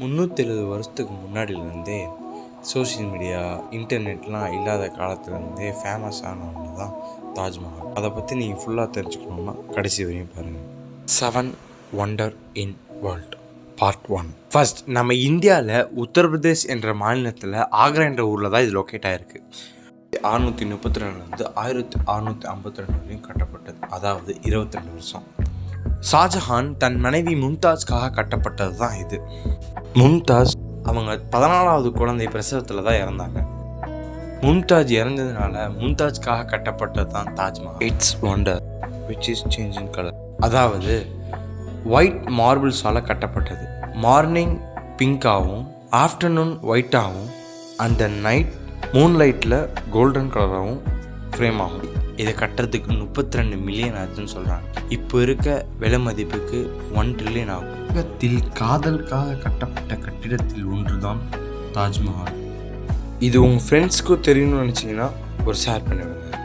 370 வருஷத்துக்கு முன்னாடியிலேருந்தே social media, இன்டர்நெட்லாம் இல்லாத காலத்துலேருந்தே ஃபேமஸான ஒன்று தான் தாஜ்மஹால். அதை பற்றி நீங்கள் ஃபுல்லாக தெரிஞ்சுக்கணுன்னா கடைசி வரையும் பாருங்கள். 7 wonder in world part 1. First, நம்ம இந்தியாவில் உத்தரப்பிரதேஷ் என்ற மாநிலத்தில் ஆக்ரா என்ற ஊரில் தான் இது லொக்கேட் ஆகிருக்கு. 632 1652 வரையும் கட்டப்பட்டது, அதாவது 22 வருஷம். ஷாஜஹான் தன் மனைவி மும்தாஜ்காக கட்டப்பட்டது தான் இது. மும்தாஜ் அவங்க 14வது குழந்தை பிரசவத்தில் தான் இறந்தாங்க. மும்தாஜ் இறந்ததுனால மும்தாஜ்காக கட்டப்பட்டது தான் Taj Mahal. It's wonder which is change in colour, அதாவது ஒயிட் மார்பிள்ஸால் கட்டப்பட்டது. மார்னிங் பிங்காகவும் ஆஃப்டர்நூன் ஒயிட்டாகவும் அந்த நைட் மூன்லைட்டில் கோல்டன் கலராகவும் ஃப்ரேம் ஆகும். இதை கட்டுறதுக்கு 32 மில்லியன் ஆச்சுன்னு சொல்கிறாங்க. இப்போ இருக்க விலை மதிப்புக்கு 1 ட்ரில்லியன் ஆகும். உலகத்தில் காதலுக்காக கட்டப்பட்ட கட்டிடத்தில் ஒன்று தான் தாஜ்மஹால். இது உங்கள் ஃப்ரெண்ட்ஸ்க்கும் தெரியணும்னு நினச்சிங்கன்னா ஒரு ஷேர் பண்ணிவிடுங்க.